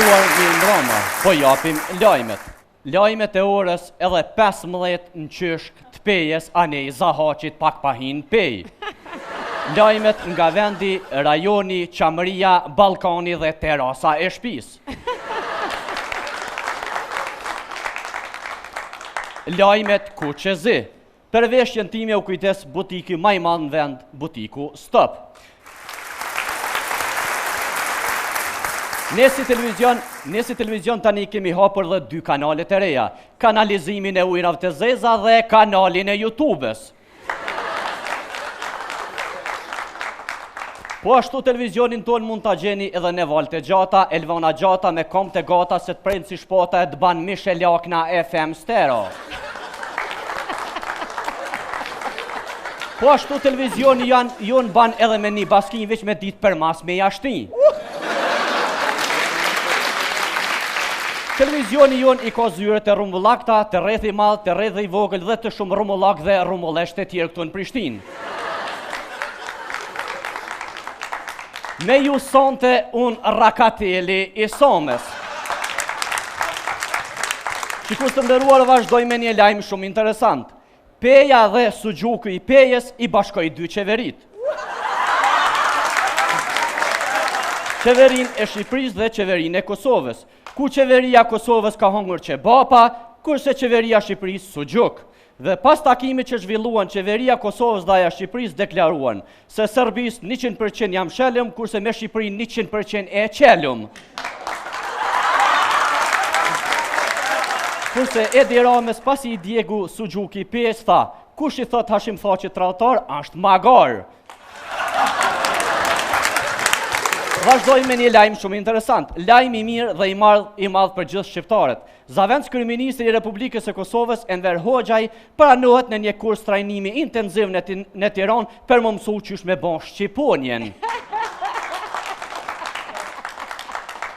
nderuar mirëmbrëma, po japim lajmet. Lajmet e orës edhe 15 në qyshk të pejes anej Zahaqit pak pahin pej. Lajmet nga vendi, rajoni, Qamëria, Ballkani dhe terasa e shtëpisë. Lajmet Kuqezi. Për veshjen time u kujdes butiki më i madh në vend, butiku Stop. Ne si televizion tani kemi hapur dhe 2 kanalet e reja, kanalizimin e ujrave të zeza dhe kanalin e YouTube-s. Po ashtu televizionin ton mund ta gjeni edhe në Valët e Gjata, Elvana Gjata me kom të gata se të prejnë si shpota e të ban Michel Lakna FM Stereo. Po ashtu televizioni jonë ban edhe me një baskin veç me ditë për mas me jashti. Televizioni jonë i ka zyret e rumbullakta, të rrethi madh, të rrethi i vogël dhe të shumë rumbullak dhe rumbullesht e tjerë këtu në Prishtinë. Me ju sonte unë Rakateli i Somës. Shikus të nderuar, vazhdoj me një lajmë shumë interesant. Peja dhe sugjuku i pejes i bashkoi 2 qeverit. Qeverin e Shqipërisë dhe qeverin e Kosovës. Ku qeveria Kosovës ka hungur qebapa, kurse qeveria Shqipërisë sugjuk. Dhe pas takimit që zhvilluan qeveria Kosovës dhe ajo Shqipërisë deklaruan se Serbisë 100% jam shelum, kurse me Shqipërinë 100% e qelum. Kurse Edi Ramës pasi i djegu sugjuki pes tha, kush i thot Hashim Thaçi tradhtar, është magar. Vazhdoj me një lajmë shumë interesant, lajmë i mirë dhe i madh për gjithë shqiptarët. Zavendës kryeministri i Republikës së Kosovës Enver Hoxhaj pranohet në një kurs trajnimi intenziv në Tiranë për më mësu qysh me bon shqiponjen.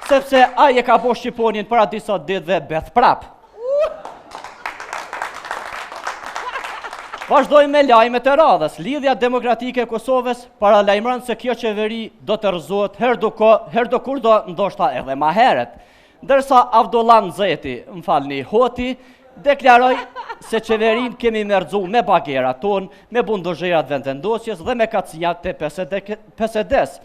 Sepse ai e ka bo shqiponjen para disa ditë dhe beth prap. Vazhdoj me lajmet e radhës. Lidhja Demokratike e Kosovës paralajmëron se kjo qeveri do të rrëzohet herdo kur do, ndoshta edhe ma heret. Ndërsa Avdullah Nzeti, Hoti, deklaroi se qeverin kemi merrxu me bagerat ton, me bundozherat vendendosjes dhe me kacijat të PSD-s.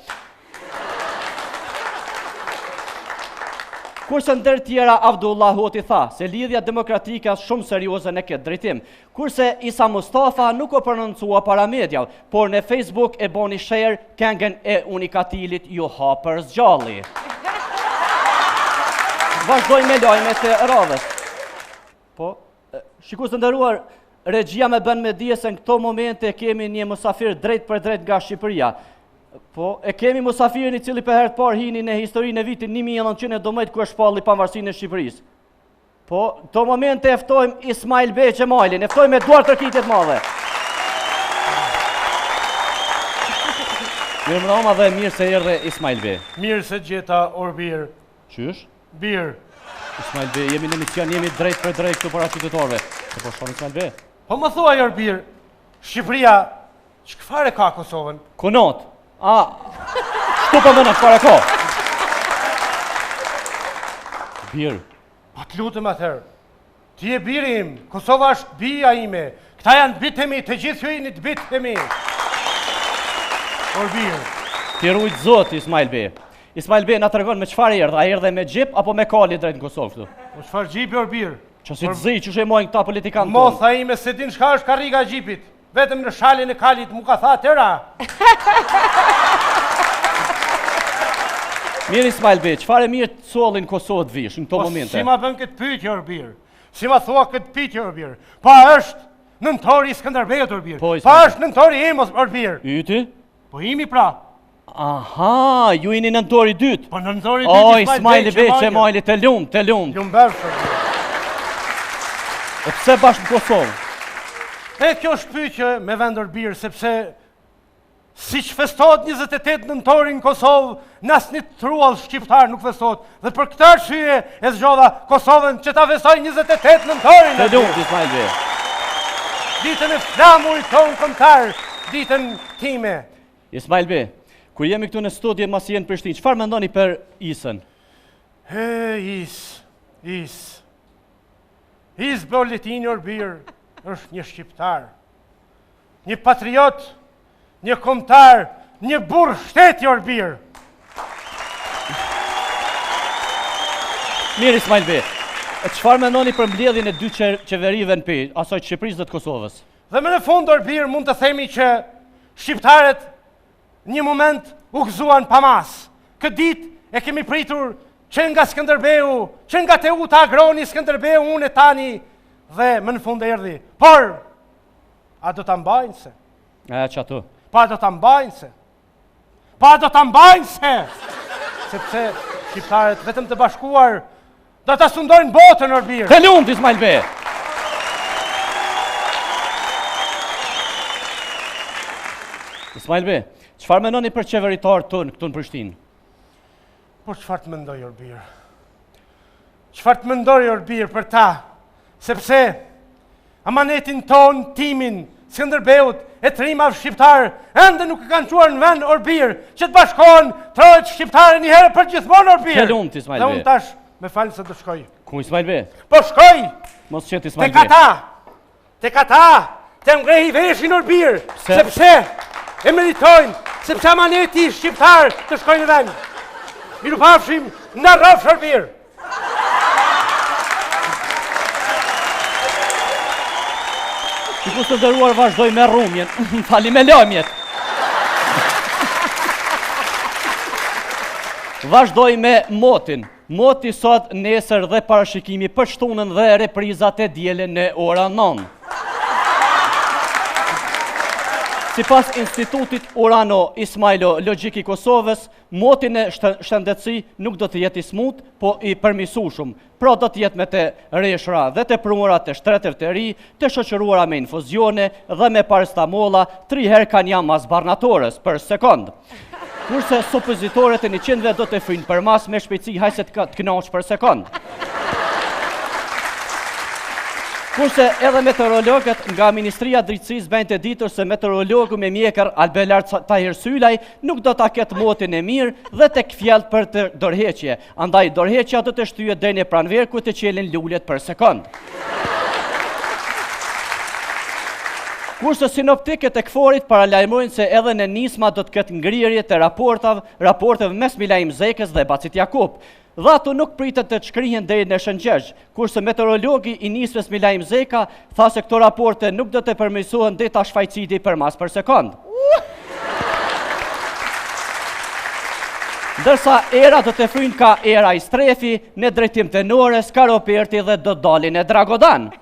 Kurse ndër tjera Avdullah Hoti tha se lidhja demokratike është shumë serioze në këtë drejtim. Kurse Isa Mustafa nuk o prononcua para mediave, por në Facebook e boni share këngën e Unikatilit ju hapër zgjalli. Vazhdoj me lajmet e radhës. Po, shikus të nderuar, regjia me bën me dije se në këto momente kemi një musafir drejt për drejt nga Shqipëria. Po, e kemi musafirin i cili për herë të parë hini në historinë e vitit 1912 ku e shpalli pavarësinë e Shqipërisë. Po, këto momente e ftojmë Ismail Bey Xhemalin, e ftojmë me duar tërkitjet madhe. Mirëmbrëma dhe mirë se erdhe Ismail Bey. Mirë se gjeta Orbir. Qysh? Bir. Ismail Bey, jemi në emision, jemi drejt për drejt këtu para qytetarëve. Se po shkon Ismail Bey. Po më thuaj Orbir, Shqipëria çfarë ka Kosovën? Konot. Shtu për mëna, çfarë ka? Bir. Pa të lutëm atëherë. Ti e biri im, Kosova është bija ime. Këta janë bitemi, të gjithë ju jeni të bitemi. Orbir. Ti rujt zot, Ismail Bey. Ismail Bey na tregon me çfarë erdha, a erdhe me xhip apo me kali drejt në Kosovë këtu? Po çfarë xhipi Orbir? Çasi të zi, çu shemojnë këta politikanë. Motha ime se din çka është karriga e xhipit. Vetëm në shalin e kalit mu ka tha tëra. Mirë Ismail Bey, çfarë mirë të sollin Kosovë të vish në këto momente? Si ma bën këtë pyetje Orbir? Si ma thua këtë pyetje Orbir? Pa është nëntori i Skënderbejut Orbir. Pa është nëntori im Orbir. Yti? Po imi pra. Aha, ju jeni nëntori i dytë. Po nëntori i dytë Ismail Bey Xhemali, të lumt. Lumbesh Orbir. E pse bashkë në Kosovë? E kjo është pyetje me vend Orbir, sepse si që festohet 28 nëntori në Kosovë, në asnjë truall shqiptar nuk festohet. Dhe për këtë arsye e zgjodha Kosovën që ta festoj 28 nëntorin. Të lumt Ismail Bey. Ditën e flamurit tonë kombëtar, ditën time. Ismail Bey, kur jemi këtu në studio mos jenë në Prishtinë, çfarë mendoni për Isën? Is Bolletini Orbir është një shqiptar, një patriot, një kombëtar, një burr shteti Orbir. Mirë Ismail Bey, çfarë mendoni për mbledhjen e dy qeverive në pej, asaj të Shqipërisë dhe të Kosovës? Dhe më në fund Orbir mund të themi që shqiptarët një moment u gëzuan pa mas. Këtë ditë e kemi pritur që nga Skënderbeu, që nga Teuta Agroni Skënderbeu, unë e tani, dhe më në fund e erdhi. Por, a do të mbajnë se? Qatu. Pa do të mbajnë se? Pa do të mbajnë se? Sepse shqiptarët vetëm të bashkuar do të sundojnë botën Orbir. Të lumt Ismail Bey. Ismail Bey, çfarë mendoni për qeveritarët tonë këtu në Prishtinë? Por çfarë të mendoj Orbir? Çfarë të mendoj Orbir për ta? Sepse amanetin ton, timin, Skënderbeut, e trimave shqiptar, ende nuk e kanë quar në vend Orbir, që të bashkohen trojet shqiptare një herë për gjithmonë Orbir. Të lumt Ismail Bey. Dhe unë tash me falë se do shkoj. Ku Ismail Bey? Po shkoj! Mos qet Ismail Bey. Tek ata, të ngrehi veshin Orbir, sepse e meritojnë, sepse amaneti shqiptar të shkojnë në vend. Miru pafshim në rrafsh Orbir. Sikur të nderuar vazhdoj me rrumjen, fali me lëmjet. Vazhdoj me motin. Moti sot, nesër dhe parashikimi për shtunën dhe reprizat e dielën në ora 9. Sipas Institutit Urano Ismailo Logjik i Kosovës, motin e shëndetësi nuk do të jetë i smut, po i përmisueshëm. Pra do të jetë me të reshra dhe të prumura të shtretëve të ri, të shoqëruara me infuzione dhe me parastamola 3 herë kanjamas barnatores për sekond. Kurse supozitorët e 100-ve do të frynë për mas me shpejtësi hajse të kënaqsh për sekond. Kurse edhe meteorologët nga Ministria e Drejtësisë bëjnë të ditur se meteorologu me mjekër Albelard Tahir Sylaj nuk do ta ketë motin e mirë dhe tek fjalët për të dorëheqje. Andaj dorëheqja do të shtyhet deri në pranverë ku të qelin lulet për sekond. Kurse sinoptikët e KFOR-it paralajmërojnë se edhe në nisma do të ketë ngrirje të raporteve mes Milajm Zekës dhe Bacit Jakub. Dhe ato nuk pritet të shkrihen deri në Shëngjegjë, kurse meteorologi i nismës Milajm Zeka tha se këto raporte nuk do të përmirësohen deri ta shfaqësiti për mas për sekond. Ndërsa era do të frynë ka era i strefi, në drejtim tenore, Skaroperti dhe do dalin e Dragodan.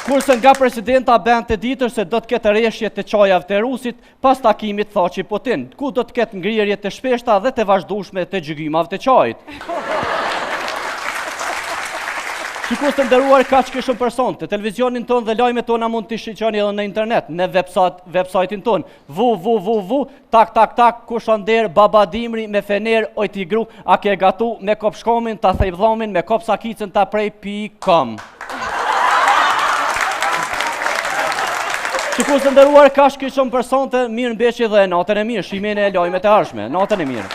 Kurse nga presidenta bën të ditur se do të ketë rreshje të çajave të rusit pas takimit thaçi Putin, ku do të ketë ngrirje të shpeshta dhe të vazhdueshme të gjygimave të çajit. Sikur të nderuar kaq kishëm person, të televizionin ton dhe lajmet tona mund t'i shiqoni edhe në internet, në website-in ton, www, tak, kushander, Baba Dimri, me fener, ojtigru, a ke gatu, me kop shkomin, ta thejbdhomin, me kop sakicën, ta prej.com. Sikur të nderuar kaq kishëm personte, mirë mbeqje dhe natën e mirë, shimin e lajmet e ardhshme, natën e mirë.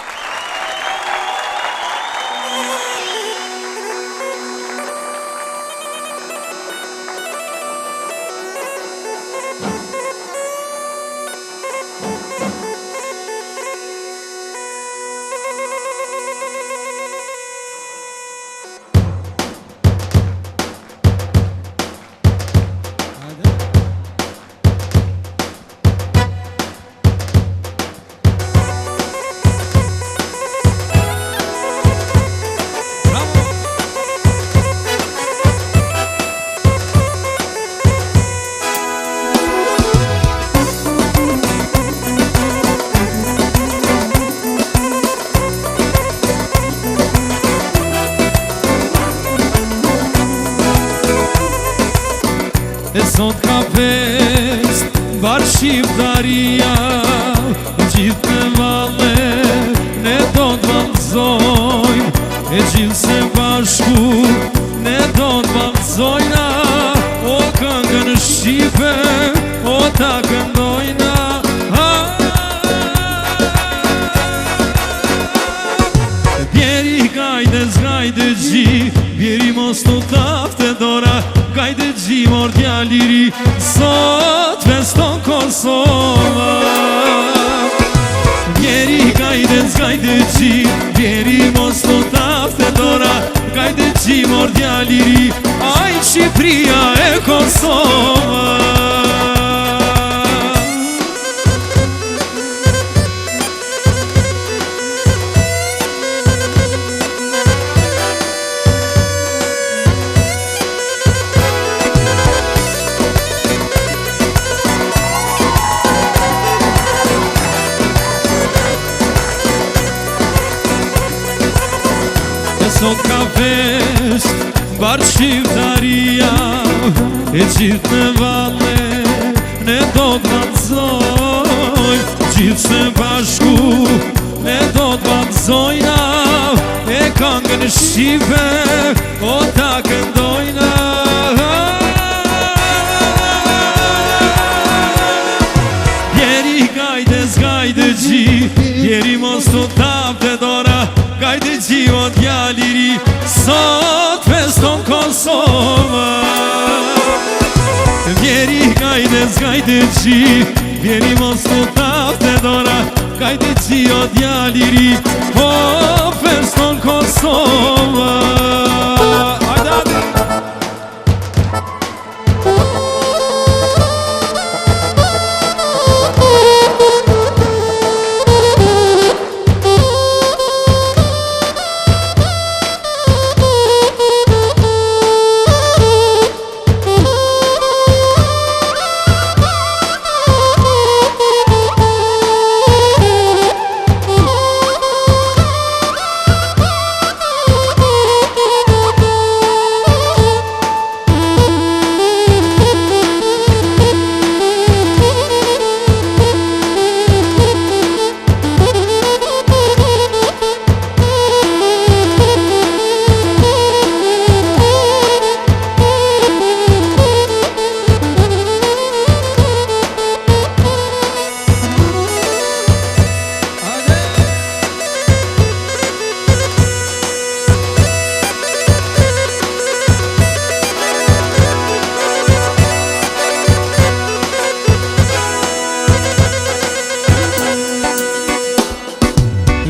E sot ka fest, bar shqiptaria, gjithë në valle, ne do të vallëzojmë, e gjithë se bashku, ne do të vallëzojna, o këngën shqipe, o ta këndojna. të tafte dora, gajde gjimor djaliri, sot feston Kosova. Vjeri gajde zgajde gjim, vjeri mos të tafte dora, gajde gjimor djaliri, aj Shqipria e Kosova. Sot ka fest, bar shqiptaria, e gjithë në valle, ne do të vazhdojmë, gjithë së bashku, ne do të vazhdojna, e këngën shqipe, o ta këndojna. Jeri gajde zgajde gjithë, jeri mos të tapte dora, gajde gjivo djaliri, sot feston Kosova. Vjeri gajde zgajde gjiv, vjeri mos të tafte dora, gajde gjivo djaliri, po feston Kosova.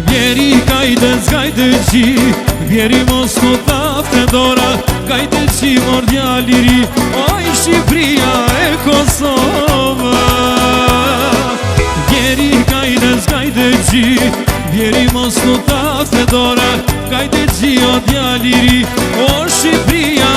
Vjeri gajde zgajde gjiv, vjeri mos të tafte dora, gajde gjimor djaliri, oj Shqipria e Kosova. Vjeri gajde zgajde gjiv, vjeri mos të tafte dora, gajde gjimor djaliri, o Shqipria